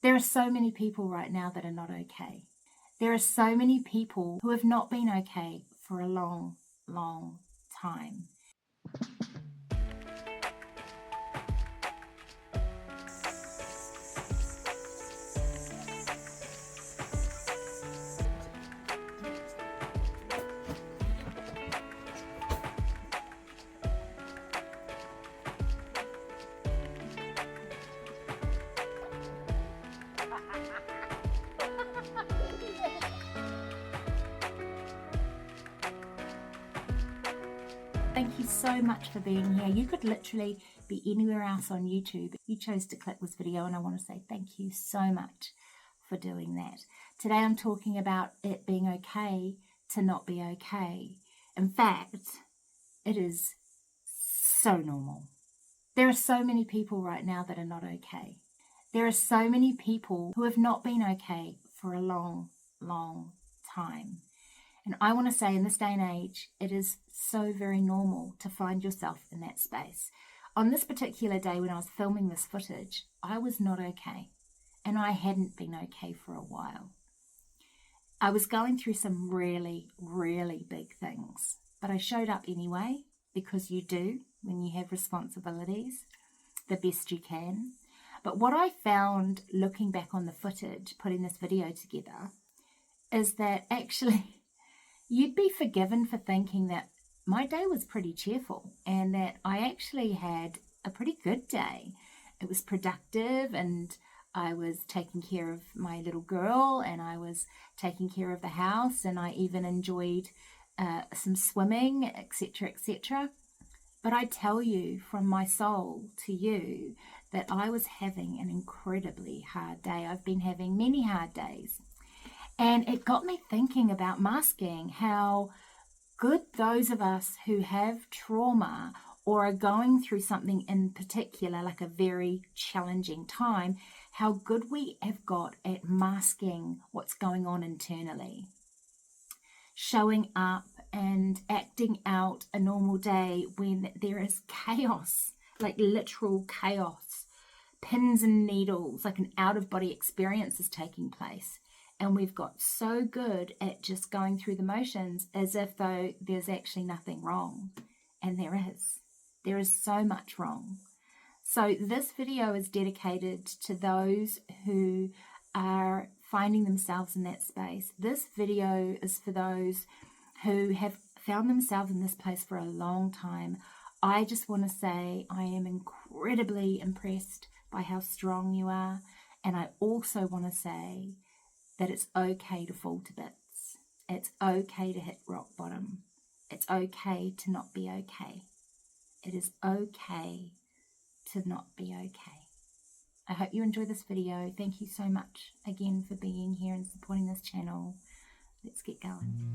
There are so many people right now that are not okay. There are so many people who have not been okay for a long, long time. Thank you so much for being here. You could literally be anywhere else on YouTube. You chose to click this video, and I want to say thank you so much for doing that. Today I'm talking about it being okay to not be okay. In fact, it is so normal. There are so many people right now that are not okay. There are so many people who have not been okay for a long, long time. And I want to say in this day and age, it is so very normal to find yourself in that space. On this particular day when I was filming this footage, I was not okay. And I hadn't been okay for a while. I was going through some really, really big things. But I showed up anyway, because you do when you have responsibilities, the best you can. But what I found looking back on the footage, putting this video together, is that actually you'd be forgiven for thinking that my day was pretty cheerful and that I actually had a pretty good day. It was productive, and I was taking care of my little girl, and I was taking care of the house, and I even enjoyed some swimming, etc., etc. But I tell you from my soul to you that I was having an incredibly hard day. I've been having many hard days. And it got me thinking about masking, how good those of us who have trauma or are going through something in particular, like a very challenging time, how good we have got at masking what's going on internally. Showing up and acting out a normal day when there is chaos, like literal chaos, pins and needles, like an out-of-body experience is taking place. And we've got so good at just going through the motions as if though there's actually nothing wrong. And there is. There is so much wrong. So this video is dedicated to those who are finding themselves in that space. This video is for those who have found themselves in this place for a long time. I just want to say I am incredibly impressed by how strong you are. And I also want to say that it's okay to fall to bits. It's okay to hit rock bottom. It's okay to not be okay. It is okay to not be okay. I hope you enjoy this video. Thank you so much again for being here and supporting this channel. Let's get going.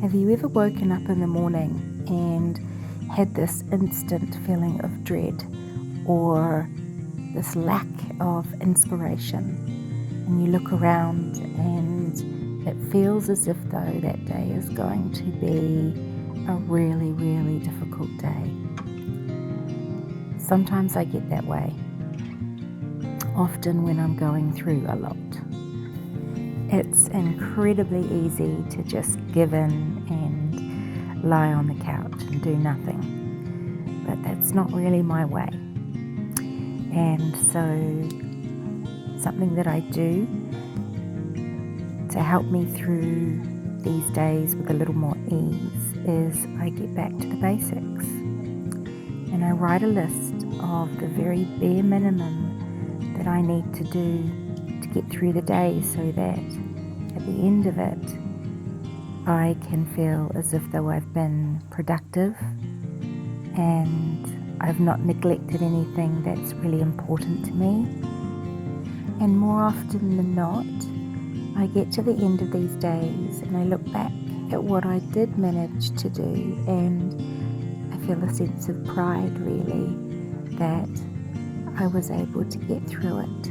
Have you ever woken up in the morning and had this instant feeling of dread or this lack of inspiration, and you look around and it feels as if though that day is going to be a really, really difficult day? Sometimes I get that way, often when I'm going through a lot. It's incredibly easy to just give in and lie on the couch and do nothing. But that's not really my way. And so something that I do to help me through these days with a little more ease is I get back to the basics. And I write a list of the very bare minimum that I need to do to get through the day, so that at the end of it I can feel as if though I've been productive and I've not neglected anything that's really important to me. And more often than not, I get to the end of these days and I look back at what I did manage to do, and I feel a sense of pride really that I was able to get through it.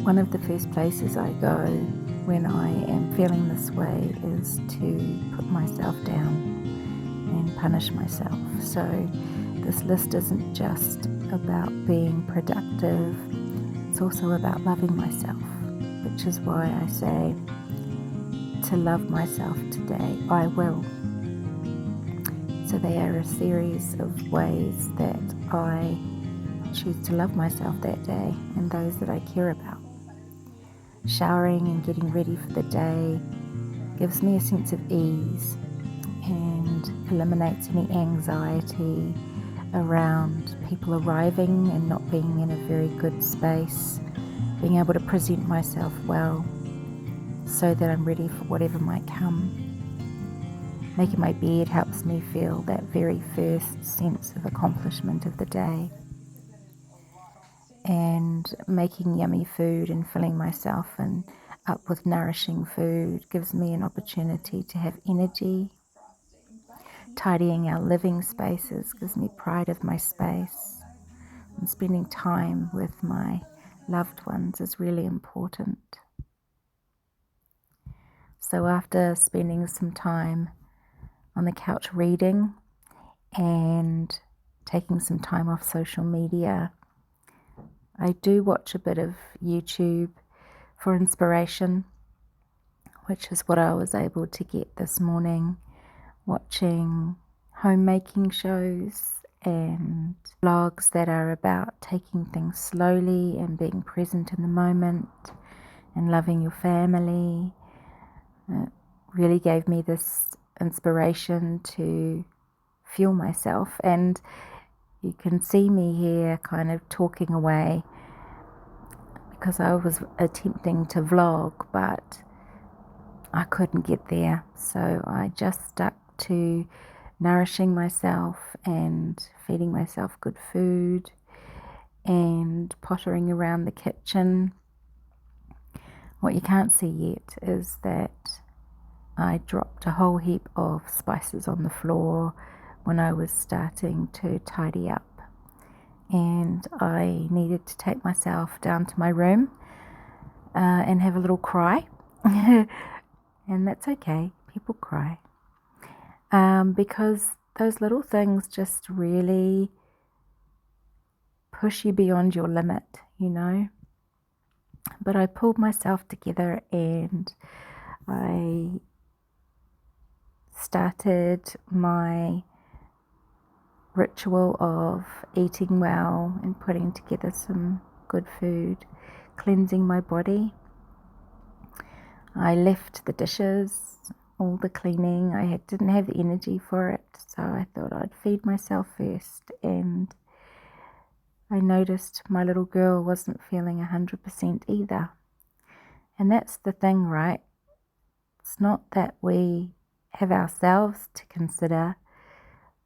One of the first places I go when I am feeling this way is to put myself down and punish myself. So this list isn't just about being productive, it's also about loving myself, which is why I say to love myself today, I will. So they are a series of ways that I choose to love myself that day and those that I care about. Showering and getting ready for the day gives me a sense of ease and eliminates any anxiety around people arriving and not being in a very good space, being able to present myself well so that I'm ready for whatever might come. Making my bed helps me feel that very first sense of accomplishment of the day. And making yummy food and filling myself up with nourishing food gives me an opportunity to have energy. Tidying our living spaces gives me pride of my space. And spending time with my loved ones is really important. So after spending some time on the couch reading and taking some time off social media, I do watch a bit of YouTube for inspiration, which is what I was able to get this morning, watching homemaking shows and vlogs that are about taking things slowly and being present in the moment and loving your family. It really gave me this inspiration to fuel myself, and you can see me here kind of talking away because I was attempting to vlog, but I couldn't get there. So I just stuck to nourishing myself and feeding myself good food and pottering around the kitchen. What you can't see yet is that I dropped a whole heap of spices on the floor when I was starting to tidy up. And I needed to take myself down to my room and have a little cry. And that's okay, people cry. Because those little things just really push you beyond your limit, you know. But I pulled myself together and I started my ritual of eating well and putting together some good food, cleansing my body. I left the dishes, all the cleaning. I didn't have the energy for it, so I thought I'd feed myself first. And I noticed my little girl wasn't feeling 100% either. And that's the thing, right? It's not that we have ourselves to consider,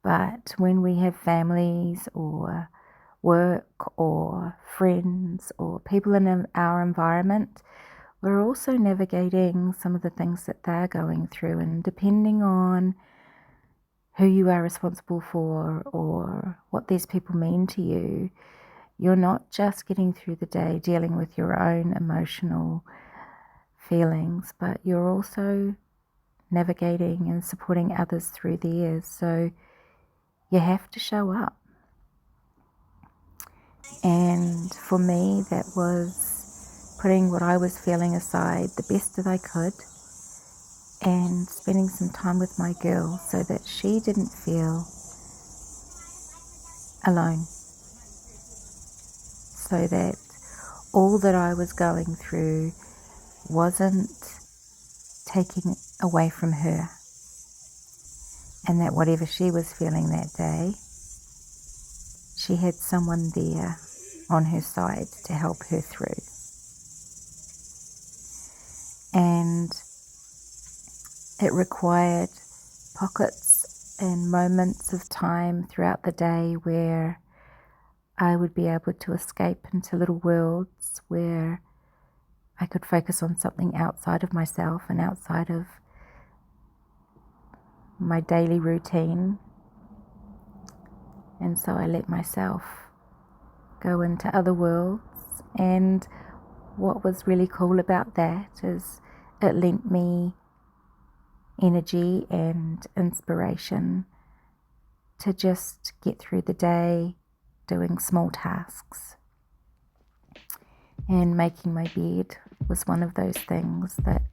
but when we have families or work or friends or people in our environment, we're also navigating some of the things that they're going through, and depending on who you are responsible for or what these people mean to you, you're not just getting through the day dealing with your own emotional feelings, but you're also navigating and supporting others through theirs. So you have to show up. And for me, that was putting what I was feeling aside the best that I could and spending some time with my girl so that she didn't feel alone. So that all that I was going through wasn't taking away from her. And that whatever she was feeling that day, she had someone there on her side to help her through. And it required pockets and moments of time throughout the day where I would be able to escape into little worlds where I could focus on something outside of myself and outside of my daily routine. And so I let myself go into other worlds. And what was really cool about that is it lent me energy and inspiration to just get through the day doing small tasks. And making my bed was one of those things that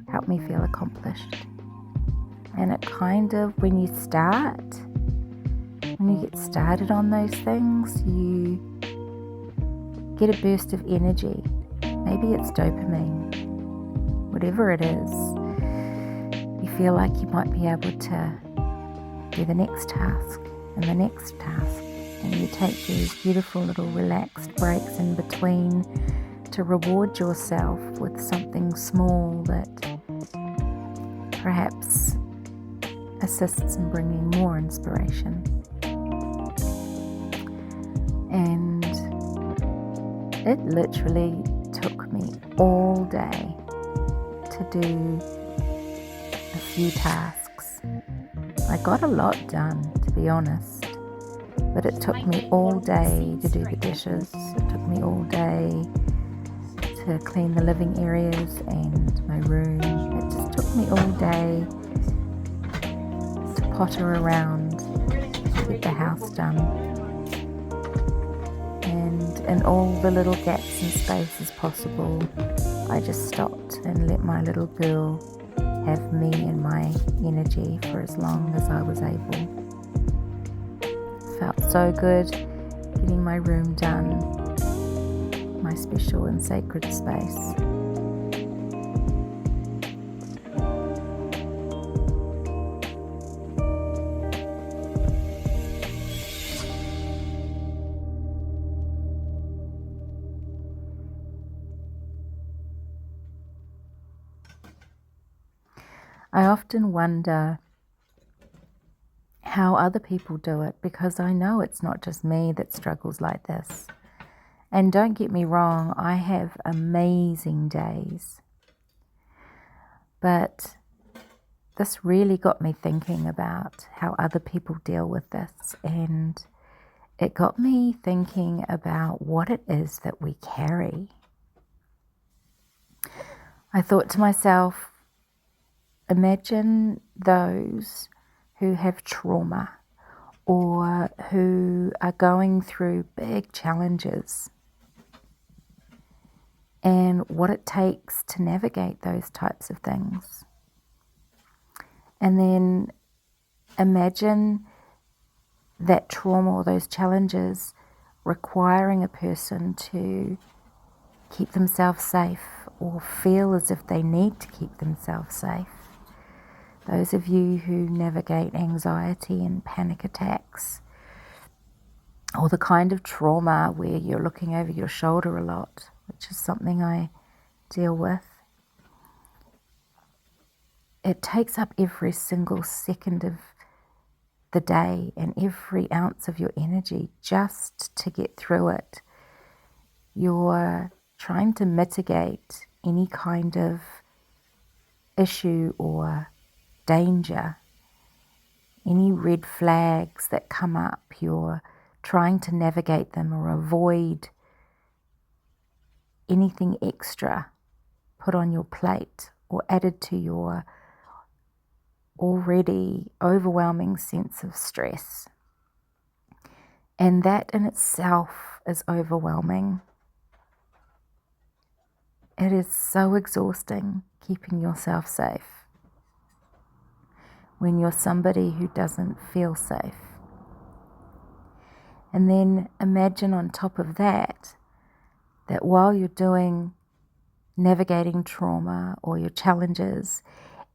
helped me feel accomplished. And it kind of, when you get started on those things, you get a burst of energy. Maybe it's dopamine, whatever it is. You feel like you might be able to do the next task and the next task. And you take these beautiful little relaxed breaks in between to reward yourself with something small that perhaps assists in bringing more inspiration. And it literally took me all day to do a few tasks. I got a lot done, to be honest, but it took me all day to do the dishes. It took me all day to clean the living areas and my room. It just took me all day to potter around, to get the house done. And in all the little gaps and spaces possible, I just stopped and let my little girl have me and my energy for as long as I was able. Felt so good getting my room done, my special and sacred space. I often wonder how other people do it, because I know it's not just me that struggles like this. And don't get me wrong, I have amazing days. But this really got me thinking about how other people deal with this, and it got me thinking about what it is that we carry. I thought to myself, imagine those who have trauma or who are going through big challenges and what it takes to navigate those types of things. And then imagine that trauma or those challenges requiring a person to keep themselves safe or feel as if they need to keep themselves safe. Those of you who navigate anxiety and panic attacks, or the kind of trauma where you're looking over your shoulder a lot, which is something I deal with. It takes up every single second of the day and every ounce of your energy just to get through it. You're trying to mitigate any kind of issue or danger, any red flags that come up. You're trying to navigate them or avoid anything extra put on your plate or added to your already overwhelming sense of stress. And that in itself is overwhelming. It is so exhausting keeping yourself safe when you're somebody who doesn't feel safe. And then imagine on top of that, that while you're navigating trauma or your challenges,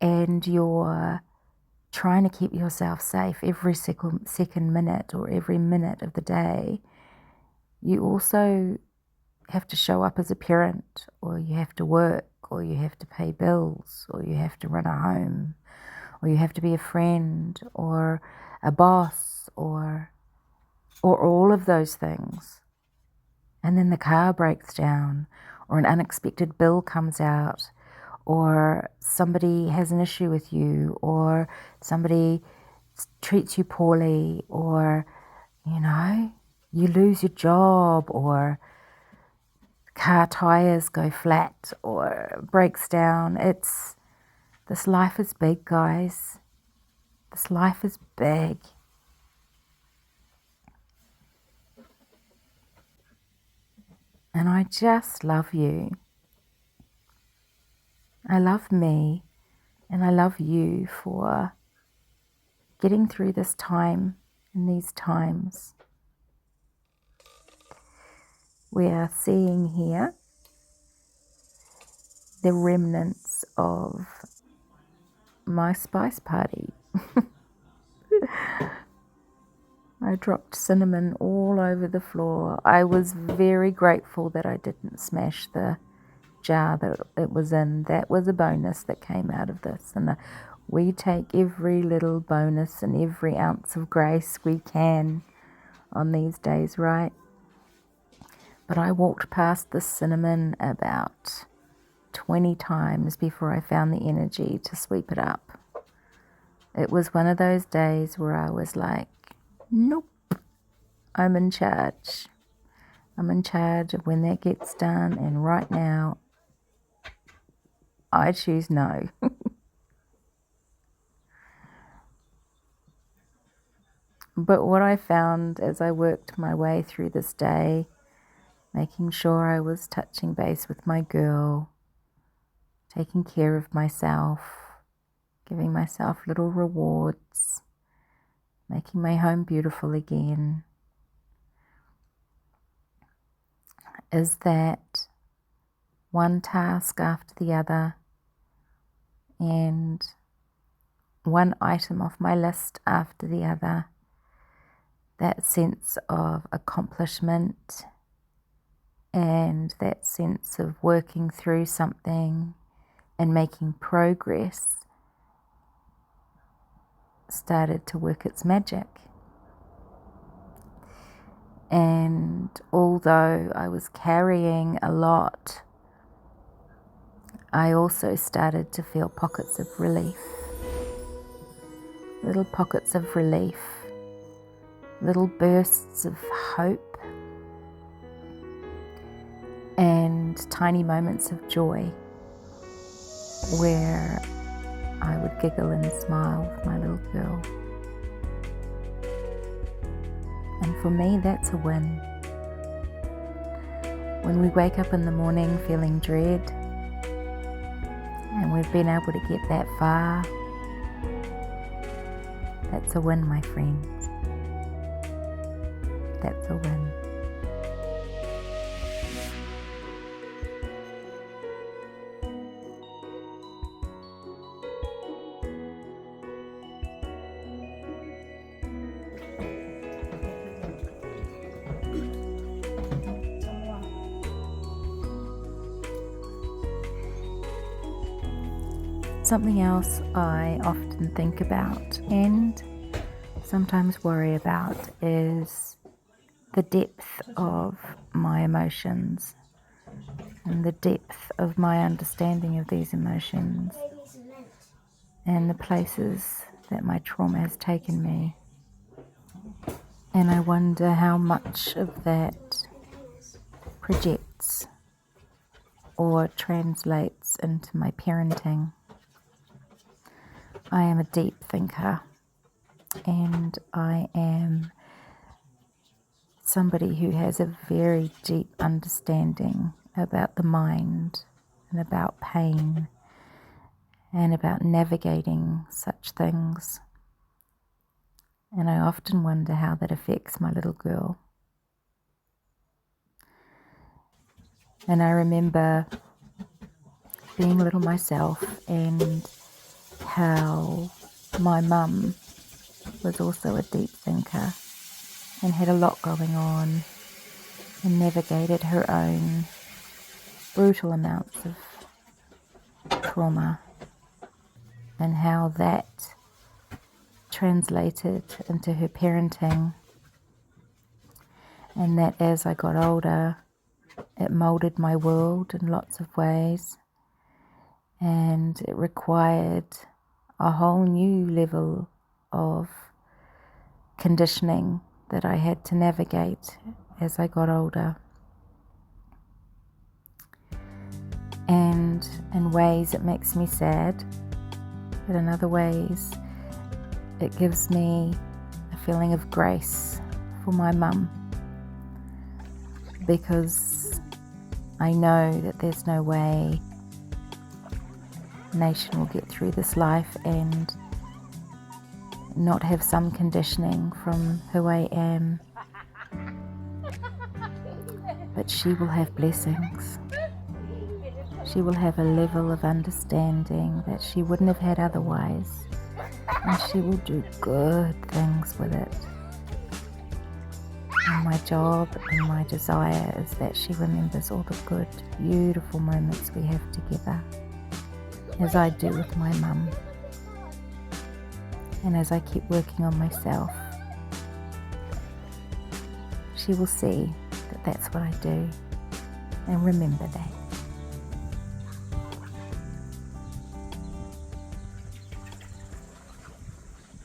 and you're trying to keep yourself safe every second minute or every minute of the day, you also have to show up as a parent, or you have to work, or you have to pay bills, or you have to run a home, or you have to be a friend or a boss or all of those things. And then the car breaks down, or an unexpected bill comes out, or somebody has an issue with you, or somebody treats you poorly, or, you lose your job, or car tires go flat, or breaks down. This life is big, guys. This life is big. And I just love you. I love me, and I love you for getting through this time and these times. We are seeing here the remnants of my spice party. I dropped cinnamon all over the floor. I was very grateful that I didn't smash the jar that it was in. That was a bonus that came out of this. And we take every little bonus and every ounce of grace we can on these days, right? But I walked past the cinnamon about 20 times before I found the energy to sweep it up. It was one of those days where I was like, nope, I'm in charge. I'm in charge of when that gets done, and right now, I choose no. But what I found as I worked my way through this day, making sure I was touching base with my girl, taking care of myself, giving myself little rewards, making my home beautiful again, is that one task after the other and one item off my list after the other, that sense of accomplishment and that sense of working through something and making progress started to work its magic. And although I was carrying a lot, I also started to feel pockets of relief. Little pockets of relief, little bursts of hope, and tiny moments of joy where I would giggle and smile with my little girl. And for me, that's a win. When we wake up in the morning feeling dread, and we've been able to get that far, that's a win, my friends. That's a win. Something else I often think about and sometimes worry about is the depth of my emotions and the depth of my understanding of these emotions and the places that my trauma has taken me. And I wonder how much of that projects or translates into my parenting. I am a deep thinker, and I am somebody who has a very deep understanding about the mind and about pain and about navigating such things. And I often wonder how that affects my little girl. And I remember being little myself and how my mum was also a deep thinker and had a lot going on and navigated her own brutal amounts of trauma, and how that translated into her parenting, and that as I got older it molded my world in lots of ways, and it required a whole new level of conditioning that I had to navigate as I got older. And in ways it makes me sad, but in other ways it gives me a feeling of grace for my mum, because I know that there's no way a nation will get through this life and not have some conditioning from who I am, but she will have blessings. She will have a level of understanding that she wouldn't have had otherwise, and she will do good things with it. And my job and my desire is that she remembers all the good, beautiful moments we have together, as I do with my mum. And as I keep working on myself, she will see that that's what I do, and remember that.